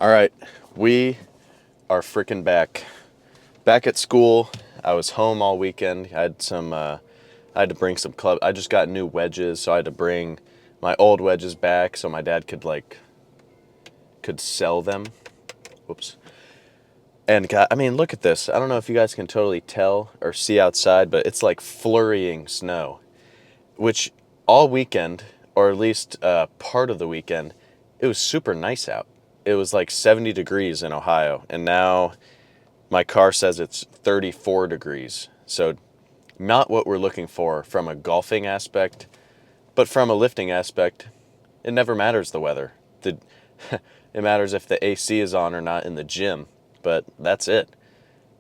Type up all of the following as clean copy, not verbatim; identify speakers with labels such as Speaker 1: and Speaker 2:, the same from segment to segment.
Speaker 1: All right, we are freaking back. Back at school. I was home all weekend. I had to bring some club. I just got new wedges, so I had to bring my old wedges back so my dad could sell them. Whoops. And God, I mean, look at this. I don't know if you guys can totally tell or see outside, but it's like flurrying snow, which all weekend, or at least part of the weekend, it was super nice out. It was like 70 degrees in Ohio, and now my car says it's 34 degrees. So not what we're looking for from a golfing aspect, but from a lifting aspect, it never matters the weather. It matters if the AC is on or not in the gym, but that's it.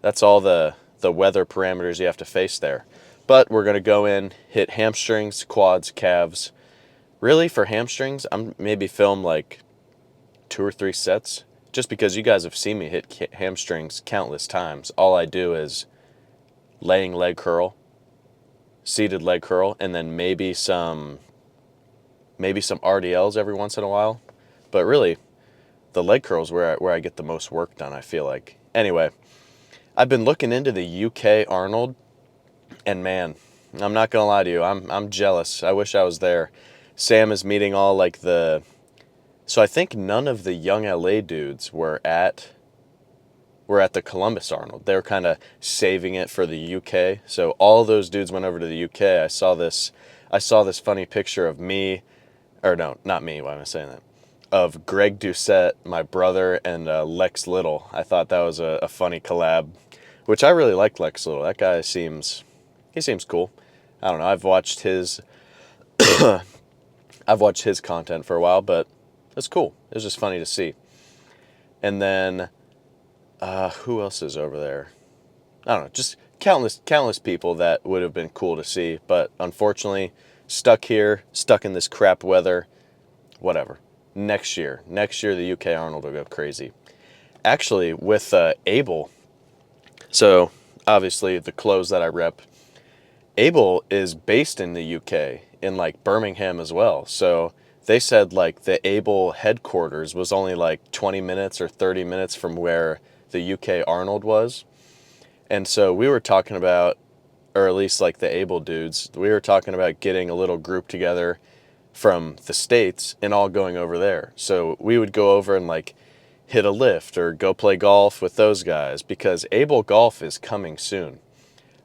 Speaker 1: That's all the weather parameters you have to face there. But we're going to go in, hit hamstrings, quads, calves. Really, for hamstrings, I'm maybe film like 2 or 3 sets, just because you guys have seen me hit hamstrings countless times. All I do is laying leg curl, seated leg curl, and then maybe some RDLs every once in a while. But really, the leg curls where I get the most work done, I feel like. Anyway, I've been looking into the UK Arnold, and man, I'm not gonna lie to you, I'm jealous. I wish I was there. Sam is meeting all like the. So I think none of the young LA dudes were at the Columbus Arnold. They were kind of saving it for the UK. So all those dudes went over to the UK. I saw this funny picture of me, or no, not me. Why am I saying that? Of Greg Doucette, my brother, and Lex Little. I thought that was a funny collab, which I really like Lex Little. That guy he seems cool. I don't know. I've watched his content for a while, but it's cool. It was just funny to see. And then who else is over there? I don't know. Just countless people that would have been cool to see, but unfortunately, stuck here, stuck in this crap weather. Whatever. Next year, the UK Arnold will go crazy. Actually, with AYBL, so obviously the clothes that I rep, AYBL is based in the UK, in like Birmingham as well. So they said like the AYBL headquarters was only like 20 minutes or 30 minutes from where the UK Arnold was. And so we were talking about, or at least like the AYBL dudes, we were talking about getting a little group together from the States and all going over there. So we would go over and like hit a lift or go play golf with those guys, because AYBL Golf is coming soon.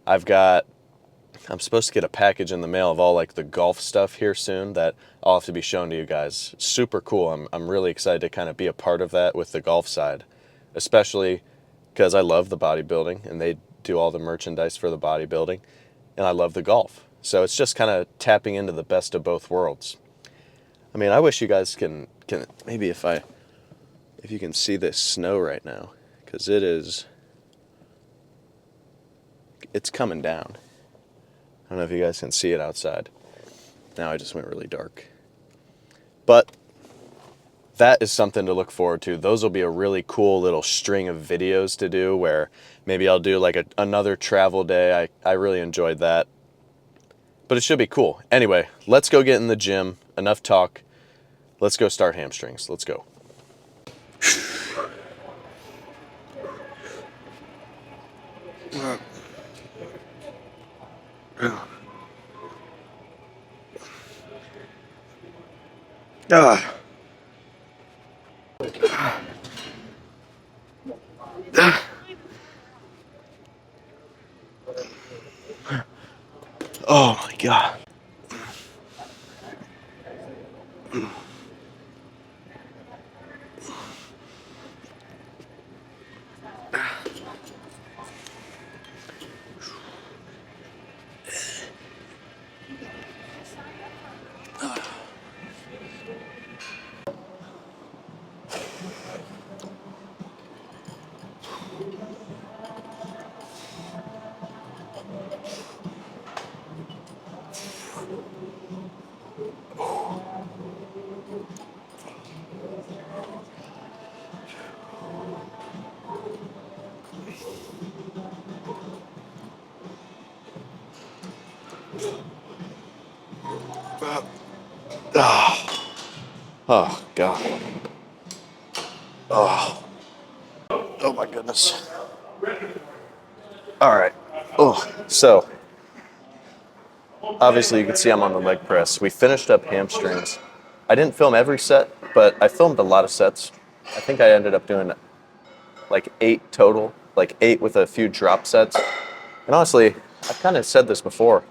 Speaker 1: I'm supposed to get a package in the mail of all like the golf stuff here soon that I'll have to be shown to you guys. Super cool. I'm really excited to kind of be a part of that with the golf side, especially because I love the bodybuilding and they do all the merchandise for the bodybuilding, and I love the golf. So it's just kind of tapping into the best of both worlds. I mean, I wish you guys can maybe if you can see this snow right now, because it's coming down. I don't know if you guys can see it outside. Now I just went really dark. But that is something to look forward to. Those will be a really cool little string of videos to do, where maybe I'll do like another travel day. I really enjoyed that. But it should be cool. Anyway, let's go get in the gym. Enough talk. Let's go start hamstrings. Let's go. Ah. Oh my God. Oh, God. Oh, oh my goodness. All right. Oh, so obviously you can see I'm on the leg press. We finished up hamstrings. I didn't film every set, but I filmed a lot of sets. I think I ended up doing like 8 total, like 8 with a few drop sets. And honestly, I've kind of said this before.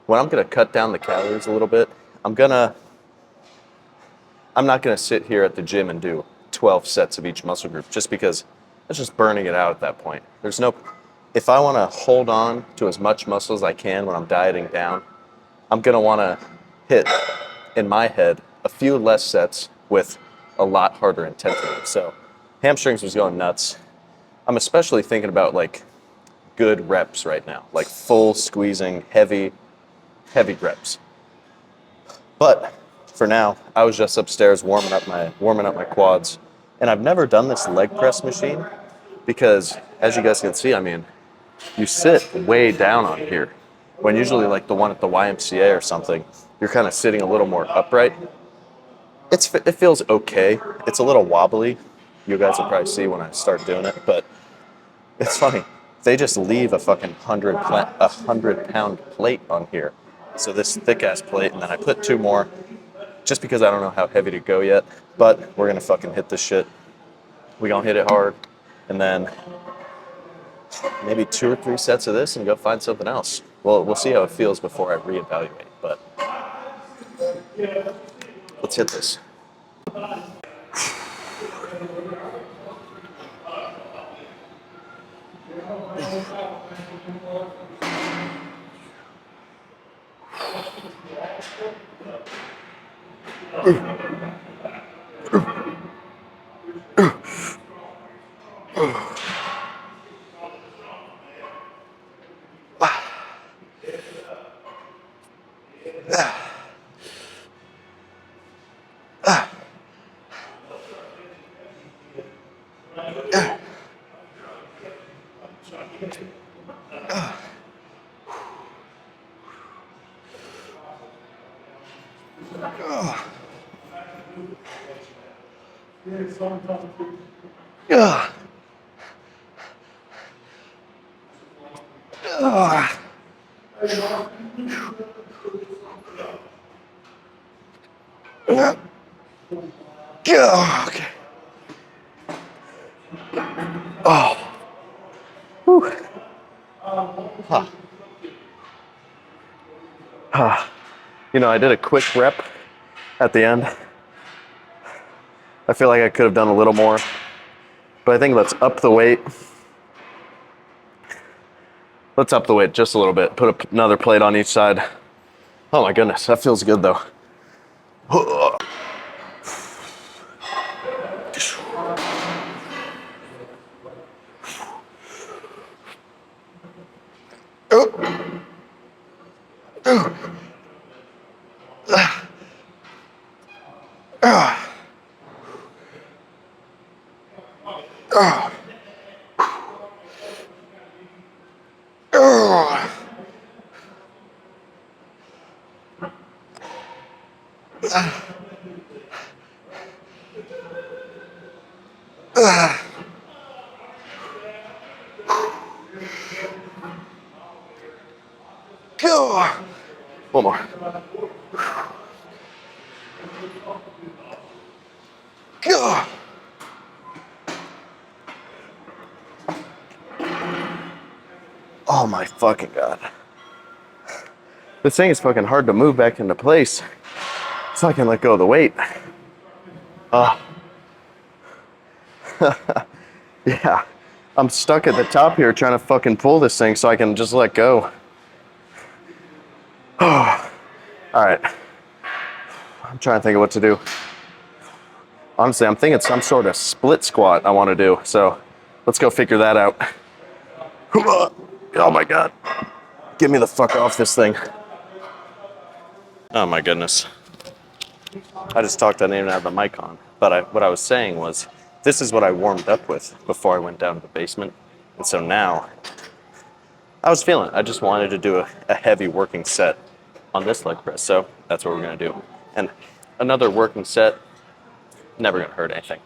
Speaker 1: When I'm gonna cut down the calories a little bit, I'm not gonna sit here at the gym and do 12 sets of each muscle group just because that's just burning it out at that point. If I wanna hold on to as much muscle as I can when I'm dieting down, I'm gonna wanna hit, in my head, a few less sets with a lot harder intensity. So hamstrings was going nuts. I'm especially thinking about like good reps right now, like full squeezing, heavy reps. But for now, I was just upstairs warming up my quads. And I've never done this leg press machine because as you guys can see, I mean, you sit way down on here. When usually like the one at the YMCA or something, you're kind of sitting a little more upright. It feels okay. It's a little wobbly. You guys will probably see when I start doing it, but it's funny. They just leave a fucking 100-pound plate on here. So this thick ass plate, and then I put 2 more just because I don't know how heavy to go yet, but we're gonna fucking hit this shit. We gonna hit it hard, and then maybe 2 or 3 sets of this and go find something else. Well, we'll see how it feels before I reevaluate, but let's hit this. Okay. Oh. Whew. Huh. Huh. You know, I did a quick rep at the end. I feel like I could have done a little more, but I think let's up the weight. Let's up the weight just a little bit. Put another plate on each side. Oh my goodness, that feels good though. One more. Oh my fucking God. This thing is fucking hard to move back into place so I can let go of the weight. Yeah. I'm stuck at the top here trying to fucking pull this thing so I can just let go. Oh. All right. I'm trying to think of what to do. Honestly, I'm thinking some sort of split squat I want to do. So let's go figure that out. Oh my God. Get me the fuck off this thing. Oh my goodness. I just talked that name and had the mic on. But what I was saying was, this is what I warmed up with before I went down to the basement. And so now, I was feeling it. I just wanted to do a heavy working set on this leg press. So that's what we're gonna do. And another working set, never gonna hurt anything.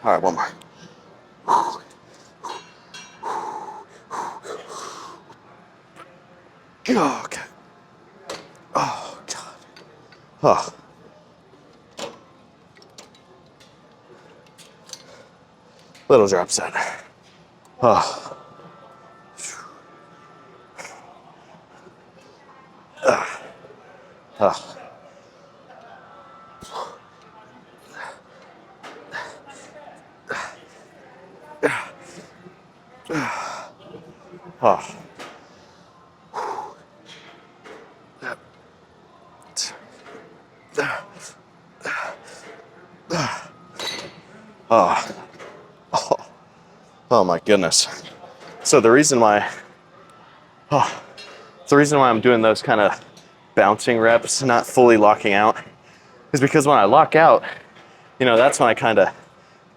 Speaker 1: All right, one more. Okay. Oh, God. Oh. Little drop set. Oh. Oh. Oh. Oh. Oh. Oh my goodness. So the reason why I'm doing those kind of bouncing reps, not fully locking out, is because when I lock out, that's when I kind of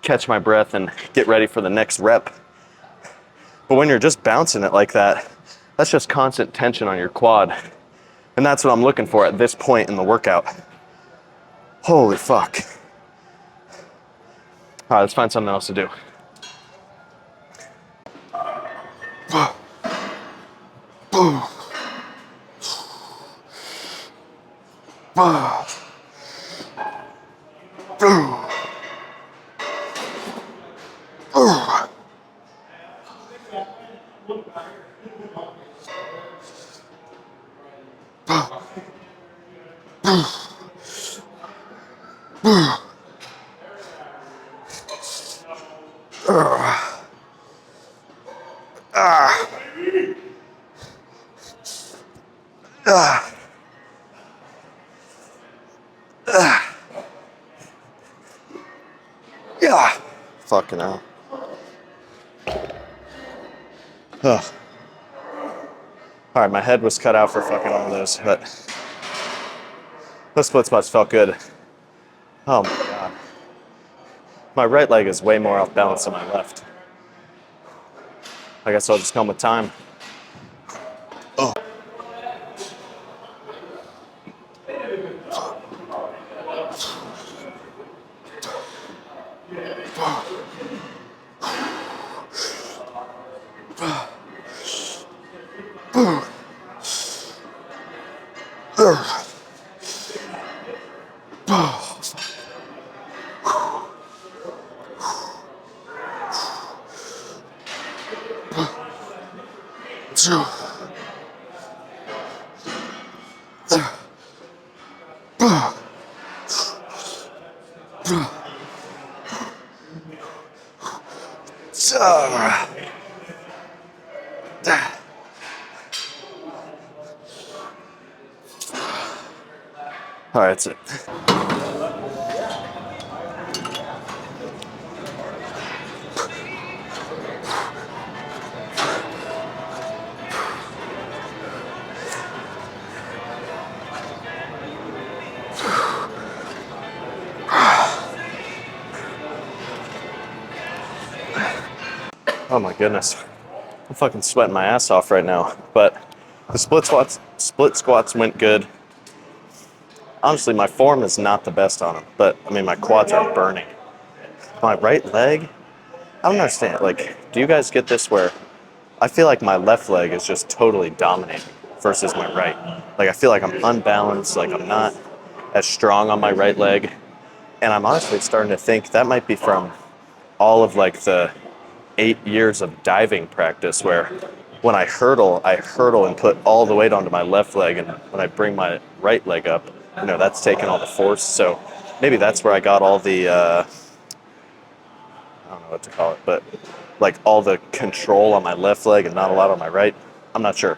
Speaker 1: catch my breath and get ready for the next rep. But when you're just bouncing it like that, that's just constant tension on your quad. And that's what I'm looking for at this point in the workout. Holy fuck. All right, let's find something else to do. Yeah. Fucking hell. Ugh. All right, my head was cut out for fucking one of those, but those split squats felt good. Oh my God. My right leg is way more off balance than my left. I guess I'll just come with time. Oh. All right, that's it. Oh my goodness. I'm fucking sweating my ass off right now. But the split squats went good. Honestly, my form is not the best on them, but I mean, my quads are burning. My right leg, I don't understand. Like, do you guys get this where I feel like my left leg is just totally dominating versus my right? Like, I feel like I'm unbalanced, like I'm not as strong on my right leg. And I'm honestly starting to think that might be from all of like the 8 years of diving practice where when I hurdle and put all the weight onto my left leg, and when I bring my right leg up, that's taking all the force. So maybe that's where I got all the I don't know what to call it, but like all the control on my left leg and not a lot on my right. I'm not sure.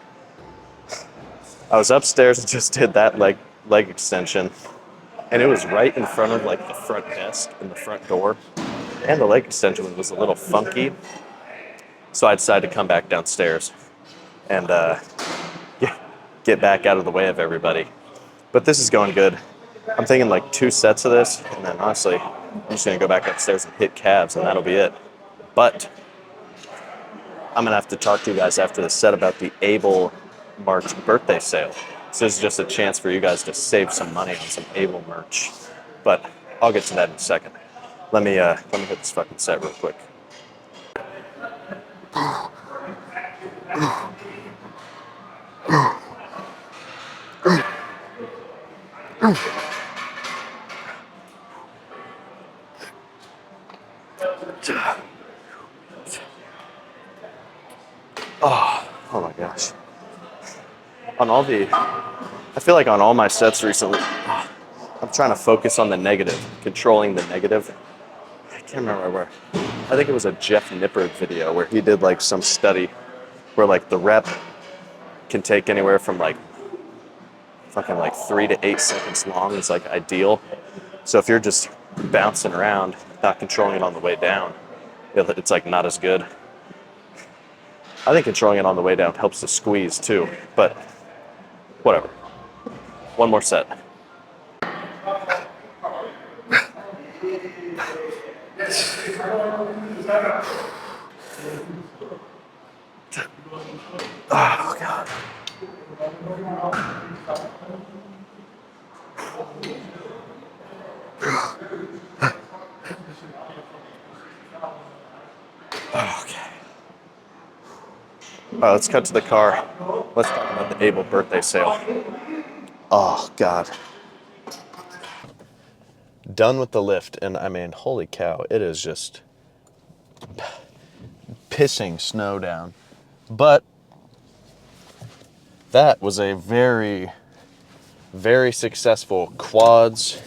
Speaker 1: I was upstairs and just did that leg extension, and it was right in front of like the front desk and the front door, and the leg extension was a little funky, so I decided to come back downstairs and get back out of the way of everybody. But this is going good. I'm thinking like 2 sets of this, and then honestly, I'm just gonna go back upstairs and hit calves, and that'll be it. But I'm gonna have to talk to you guys after the set about the AYBL March birthday sale. So this is just a chance for you guys to save some money on some AYBL merch. But I'll get to that in a second. Let me hit this fucking set real quick. Oh my gosh. I feel like on all my sets recently, I'm trying to focus on the negative, controlling the negative. I can't remember where. I think it was a Jeff Nippard video where he did like some study where like the rep can take anywhere from like fucking like 3 to 8 seconds long is like ideal. So if you're just bouncing around, not controlling it on the way down, it's like not as good. I think controlling it on the way down helps the squeeze too, but whatever. One more set. Oh God. Okay. All right, let's cut to the car. Let's talk about the AYBL birthday sale. Oh God. Done with the lift, and I mean, holy cow, it is just pissing snow down. But that was a very, very successful quads,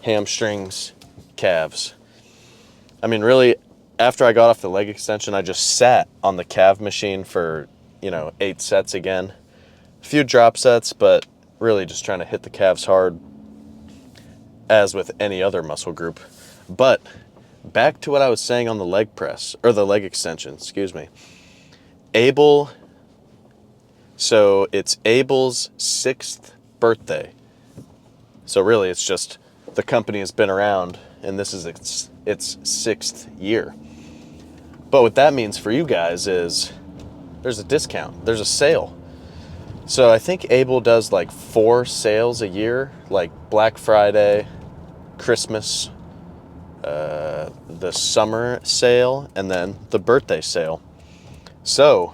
Speaker 1: hamstrings, calves. I mean, really, after I got off the leg extension, I just sat on the calf machine for, 8 sets again. A few drop sets, but really just trying to hit the calves hard, as with any other muscle group. But back to what I was saying on the leg press, or the leg extension, excuse me. AYBL, so it's AYBL's 6th birthday. So really it's just the company has been around and this is its 6th year. But what that means for you guys is there's a discount, there's a sale. So I think AYBL does like 4 sales a year, like Black Friday, Christmas, the summer sale, and then the birthday sale. So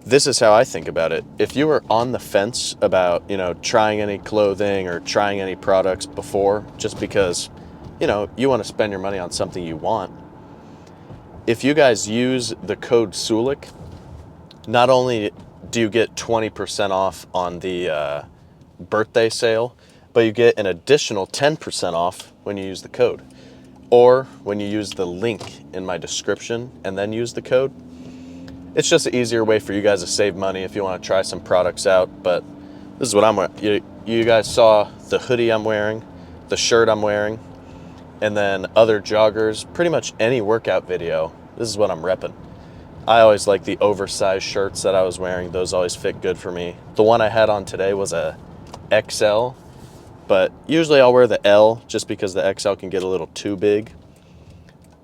Speaker 1: this is how I think about it. If you were on the fence about, trying any clothing or trying any products before, just because, you want to spend your money on something you want, if you guys use the code SULIK, not only do you get 20% off on the birthday sale, but you get an additional 10% off when you use the code. Or when you use the link in my description and then use the code. It's just an easier way for you guys to save money if you want to try some products out. But this is what I'm wearing. You guys saw the hoodie I'm wearing, the shirt I'm wearing, and then other joggers, pretty much any workout video, this is what I'm repping. I always like the oversized shirts that I was wearing. Those always fit good for me. The one I had on today was a XL, but usually I'll wear the L just because the XL can get a little too big.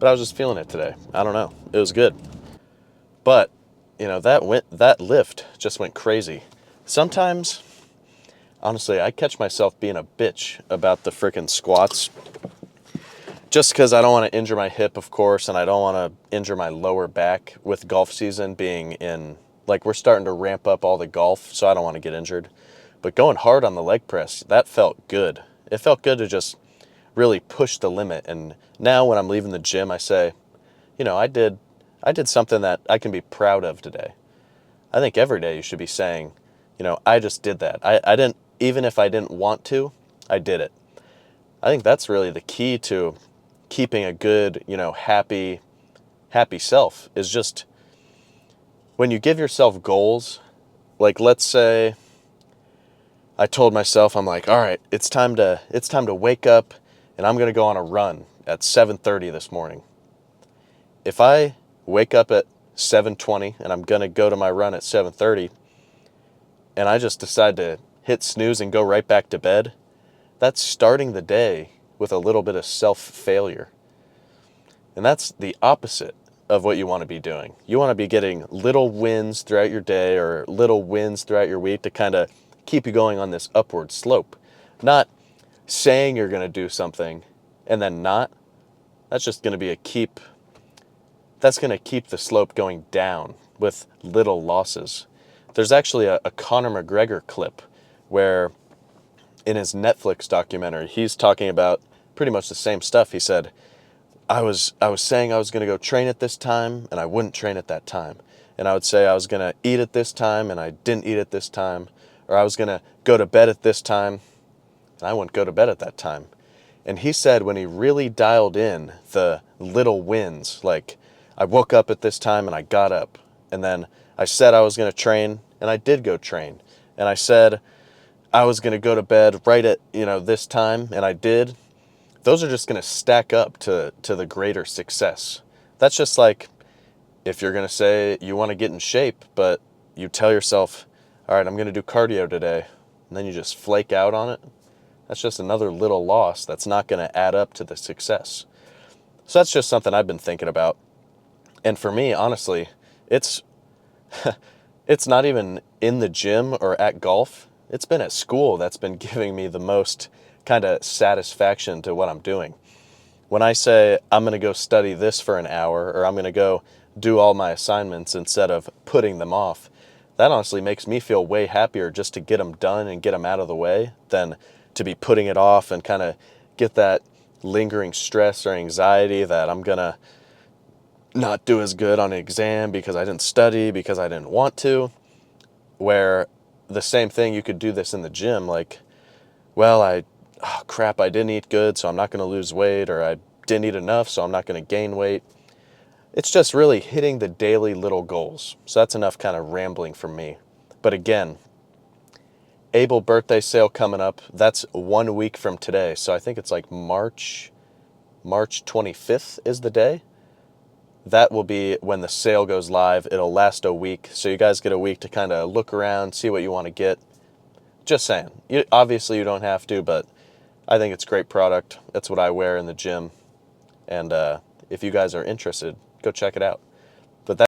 Speaker 1: But I was just feeling it today. I don't know. It was good. But, that lift just went crazy. Sometimes, honestly, I catch myself being a bitch about the frickin' squats. Just because I don't want to injure my hip, of course, and I don't want to injure my lower back with golf season being in, like, we're starting to ramp up all the golf, so I don't want to get injured. But going hard on the leg press, that felt good. It felt good to just really push the limit. And now when I'm leaving the gym, I say, I did something that I can be proud of today. I think every day you should be saying, I just did that. I didn't, even if I didn't want to, I did it. I think that's really the key to keeping a good, happy self is just when you give yourself goals. Like, let's say I told myself, I'm like, all right, it's time to wake up and I'm going to go on a run at 7:30 this morning. If I wake up at 7:20 and I'm going to go to my run at 7:30 and I just decide to hit snooze and go right back to bed, that's starting the day with a little bit of self-failure. And that's the opposite of what you want to be doing. You want to be getting little wins throughout your day or little wins throughout your week to kind of keep you going on this upward slope. Not saying you're going to do something and then not. That's just going to be that's going to keep the slope going down with little losses. There's actually a Conor McGregor clip where in his Netflix documentary, he's talking about pretty much the same stuff. He said, I was saying I was going to go train at this time, and I wouldn't train at that time. And I would say I was going to eat at this time, and I didn't eat at this time. Or I was going to go to bed at this time, and I wouldn't go to bed at that time. And he said when he really dialed in the little wins, like I woke up at this time and I got up. And then I said I was going to train, and I did go train. And I said I was going to go to bed right at, this time, and I did. Those are just going to stack up to the greater success. That's just like if you're going to say you want to get in shape, but you tell yourself, all right, I'm going to do cardio today, and then you just flake out on it. That's just another little loss that's not going to add up to the success. So that's just something I've been thinking about. And for me, honestly, it's it's not even in the gym or at golf. It's been at school that's been giving me the most kind of satisfaction to what I'm doing. When I say I'm going to go study this for an hour or I'm going to go do all my assignments instead of putting them off, that honestly makes me feel way happier just to get them done and get them out of the way than to be putting it off and kind of get that lingering stress or anxiety that I'm going to not do as good on an exam because I didn't study, because I didn't want to. Where the same thing, you could do this in the gym, like, well, I didn't eat good, so I'm not going to lose weight, or I didn't eat enough, so I'm not going to gain weight. It's just really hitting the daily little goals. So that's enough kind of rambling from me. But again, AYBL Birthday sale coming up. That's 1 week from today. So I think it's like March 25th is the day. That will be when the sale goes live. It'll last a week. So you guys get a week to kind of look around, see what you want to get. Just saying. Obviously, you don't have to, but I think it's great product. That's what I wear in the gym. And if you guys are interested, go check it out.